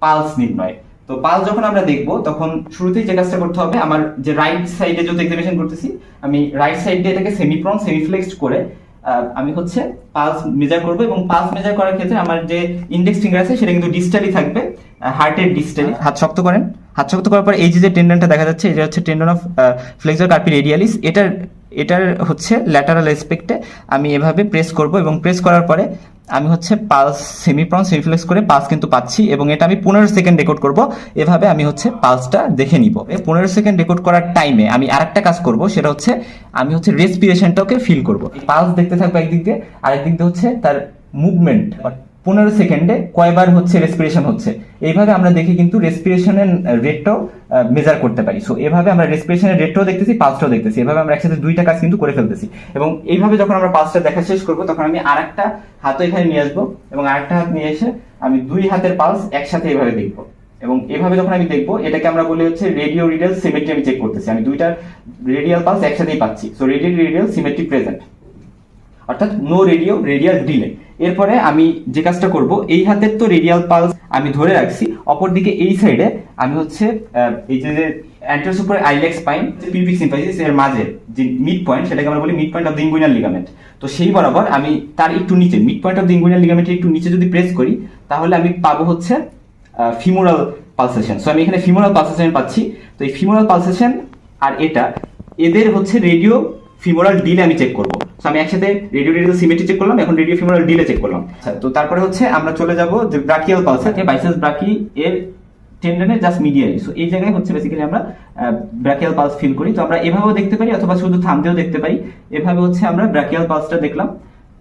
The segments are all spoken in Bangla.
পালস নির্ণয়। তো পালস যখন আমরা দেখবো তখন শুরুতেই যে কাজটা করতে হবে, আমার যে রাইট সাইডে যত এক্সামিনেশন করতেছি আমি রাইট সাইড দিয়ে এটাকে সেমিপ্রন সেমিফ্লেক্সড করে আমি হচ্ছে পালস মেজার করব, এবং পালস মেজার করার ক্ষেত্রে আমার যে ইন্ডেক্স ফিঙ্গার আছে সেটা কিন্তু ডিস্টালি থাকবে, হার্টের ডিস্টালি। হাত শক্ত করেন, হাত শক্ত করার পর এই যে টেন্ডনটা দেখা যাচ্ছে এটা হচ্ছে টেন্ডন অফ ফ্লেক্সর কার্পি রেডিয়ালিস। এটার হচ্ছে ল্যাটারাল এসপেক্টে আমি এভাবে প্রেস করব, এবং প্রেস করার পরে আমি হচ্ছে পালস সেমিপ্রন সেমিফ্লেক্স করে পালস কিন্তু পাচ্ছি, এবং এটা আমি 15 সেকেন্ড রেকর্ড করব। এভাবে আমি হচ্ছে পালসটা দেখে নিব। 15 সেকেন্ড রেকর্ড করার টাইমে আমি আরেকটা কাজ করব, সেটা হচ্ছে আমি হচ্ছে রেসপিরেশনটাকে ফিল করব। পালস দেখতে থাকবো একদিক দিয়ে, আরেক দিক দিয়ে হচ্ছে তার মুভমেন্ট 15 সেকেন্ডে কয়বার হচ্ছে রেসপিরেশন হচ্ছে, এইভাবে আমরা দেখি কিন্তু রেসপিরেশনের রেটটাও মেজার করতে পারি। সো এভাবে আমরা রেসপিরেশনের রেটটাও দেখতেছি, পালসটাও দেখতেছি, এভাবে আমরা একসাথে দুইটা কাজ কিন্তু করে ফেলতেছি। এবং এইভাবে যখন আমরা পালসটা দেখা শেষ করবো তখন আমি আরেকটা হাতও এখানে নিয়ে আসবো, এবং আরেকটা হাত নিয়ে এসে আমি দুই হাতের পালস একসাথে এভাবে দেখবো। এবং এভাবে যখন আমি দেখবো, এটাকে আমরা বলি হচ্ছে রেডিও রিডিয়াল সিমেট্রি আমি চেক করতেছি, আমি দুইটার রেডিয়াল পালস একসাথেই পাচ্ছি। সো রেডিয়াল সিমেট্রি প্রেজেন্ট, অর্থাৎ নো রেডিয়াল ডিলে। এরপরে আমি যে কাজটা করব, এই হাতের তো রেডিয়াল পালস আমি ধরে রাখছি, অপরদিকে এই সাইডে আমি হচ্ছে এই যে anterior superior iliac spine pubic symphysis এর মাঝে যে মিড পয়েন্ট, সেটাকে আমরা বলি mid point of the inguinal ligament. তো সেই বরাবর আমি তার একটু নিচে mid point of the inguinal লিগামেন্টের একটু নিচে যদি প্রেস করি, তাহলে আমি পাবো হচ্ছে ফিমোরাল পালসেশন। সো আমি এখানে ফিমোরাল পালসেশন পাচ্ছি। তো এই ফিমোরাল পালসেশন আর এদের হচ্ছে রেডিও ফিমোরাল ডিলে আমি চেক করবো। সো আমি একসাথে রেডিয়াল সিমেট্রি চেক করলাম, এখন রেডিও ফিমোরাল ডিলে চেক করলাম। আচ্ছা, তো তারপরে হচ্ছে আমরা চলে যাব যে ব্রাকিয়াল পালস আছে, বাইসেপস ব্রাকি এর টেন্ডনের জাস্ট মিডিয়ালি। সো এই জায়গায় হচ্ছে বেসিক্যালি আমরা ব্রাকিয়াল পালস ফিল করি। তো আমরা এভাবেও দেখতে পারি, অথবা শুধু থাম দিয়েও দেখতে পারি। এভাবে হচ্ছে আমরা ব্রাকিয়াল পালসটা দেখলাম।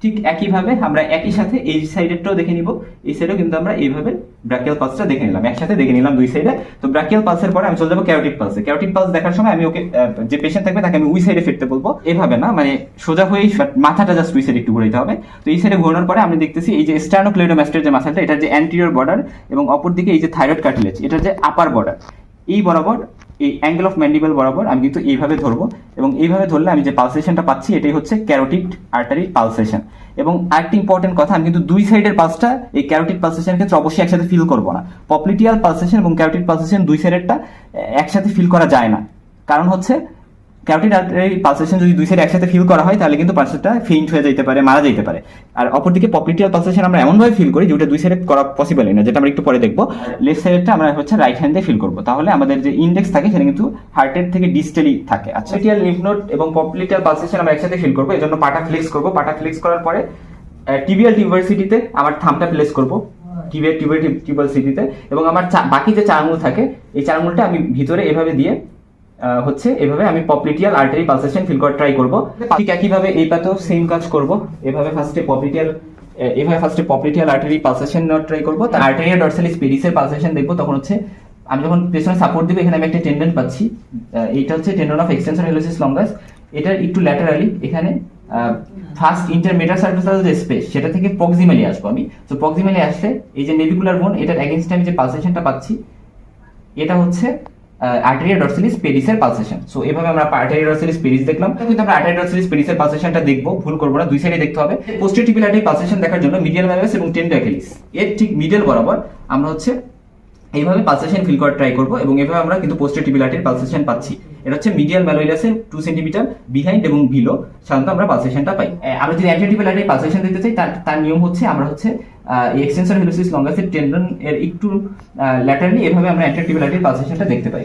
ঠিক একইভাবে আমরা একই সাথে এই সাইডেরটাও দেখে নিব, এই সাইডেও কিন্তু আমরা এইভাবে ব্রাকিয়াল পালসটা দেখে নিলাম, একসাথে দেখে নিলাম দুই সাইডে। তো ব্রাকিয়াল পালসের পরে আমি চলে যাবো ক্যারোটিড পালসে। ক্যারোটিড পালস দেখার সময় আমি ওকে যে পেশেন্ট থাকবে তাকে আমি ওই সাইডে ফিরতে বলবো, এভাবে না, মানে সোজা হয়ে মাথাটা জাস্ট ওই সাইডে একটু ঘুরাইতে হবে। তো এই সাইডে ঘোরানোর পরে আমি দেখতেছি এই যে স্টার্নোক্লেইডোমাস্টার যে মাসলটা, এটার যে অ্যান্টিরিয়র বর্ডার, এবং অপরদিকে এই যে থাইরয়েড কার্টিলেজ, এটার যে আপার বর্ডার, এই বরাবর এই অ্যাঙ্গেল অফ ম্যান্ডিবল বরাবর আমি কিন্তু এইভাবে ধরবো, এবং এইভাবে ধরলে আমি যে পালসেশনটা পাচ্ছি এটাই হচ্ছে ক্যারোটিড আর্টারি পালসেশন। এবং আরেকটি ইম্পর্টেন্ট কথা, আমি কিন্তু দুই সাইডের পালসটা এই ক্যারোটিড পালসেশনের ক্ষেত্রে অবশ্যই একসাথে ফিল করবো না। পপ্লিটিয়াল পালসেশন এবং ক্যারোটিড পালসেশন দুই সাইডেরটা একসাথে ফিল করা যায় না, কারণ হচ্ছে ক্যারোটিড আর্টারি পালসেশন যদি দুই সাইড একসাথে ফিল করা হয় তাহলে কিন্তু পার্সনটা ফেইন্ট হয়ে যেতে পারে, মারা যেতে পারে। আর অপরদিকে পপ্লিটিয়াল পালসেশন আমরা এমনভাবে ফিল করি যেটা দুই সাইডে করা পসিবলই না, যেটা আমরা একটু পরে দেখবো। লেফট সাইডটা আমরা হচ্ছে রাইট হ্যান্ডে ফিল করবো, তাহলে আমাদের যে ইন্ডেক্স থাকে সেটা কিন্তু হার্টের থেকে ডিস্টালি থাকে। আচ্ছা, পপ্লিটিয়াল লিম্ফ নোড এবং পপ্লিটিয়াল পালসেশন আমরা একসাথে ফিল করবো, এজন্য পাটা ফ্লেক্স করবো। পাটা ফ্লেক্স করার পরে টিবিয়াল টিউবারসিটিতে আমার থামটা প্লেস করবো, টিউবারসিটিতে, এবং আমার বাকি যে চার আঙুল থাকে এই চার আঙুলটা আমি ভিতরে এভাবে দিয়ে হচ্ছে এভাবে আমি পপ্লিটিয়াল আর্টারি পালসেশন ফিল করার ট্রাই করব। ঠিক একইভাবে এই পাতেও সেম কাজ করব, এভাবে ফার্স্টে পপ্লিটিয়াল আর্টারি পালসেশন নেওয়ার ট্রাই করব। তার আর্টেরিয়া ডরসালিস পেরিসের পালসেশন দেখবো, তখন হচ্ছে আমি যখন পেছনে সাপোর্ট দিব, এখানে আমি একটা টেন্ডন পাচ্ছি, এইটা হচ্ছে টেন্ডন অফ এক্সটেনসর হেলিসিস লঙ্গাস। এটার একটু ল্যাটারালি এখানে ফার্স্ট ইন্টারমেটাসার্ভিসাল যে স্পেস সেটা থেকে প্রক্সিমালি আসবো আমি। তো প্রক্সিমালি আসলে এই যে নেভিকুলার বোন, এটার এগেইনস্টে আমি যে পালসেশনটা পাচ্ছি এটা হচ্ছে আর্টেরিয়া ডরসালিস পেরিসের পালসেশন। সো এভাবে আমরা আর্টেরিয়া ডরসালিস পেরিস দেখলাম, কিন্তু আমরা আর্টেরিয়া ডরসালিস পেরিসের পালসেশনটা দেখবো, ভুল করবো না, দুই সাইডে দেখতে হবে। পোস্টেরিয়র টিবিয়াল আর্টারি পালসেশন দেখার জন্য মিডিয়াল ম্যালাইস এবং টেন্ডো অ্যাকিলিস এর ঠিক মিডল বরাবর আমরা হচ্ছে এইভাবে পালসেশন ফিল করার ট্রাই করবো, এবং এভাবে আমরা কিন্তু পোস্টেরিয়র টিবিয়াল আর্টারির পালসেশন পাচ্ছি। এটা হচ্ছে মিডিয়াল ম্যালোইলাসের 2 সেন্টিমিটার বিহাইন্ড এবং বিলো সাধারণত আমরা পালসেশনটা পাই। আমরা যদি অ্যান্টেরিয়র টিবিয়াল আর্টারি পালসেশন দিতে চাই, তার নিয়ম হচ্ছে আমরা হচ্ছে এক্সটেনসর হেলিসিস লঙ্গাসের টেন্ডন এর একটু ল্যাটারালি এভাবে আমরা অ্যান্টেরিয়র টিবিয়াল আর্টারির পালসেশনটা দেখতে পাই।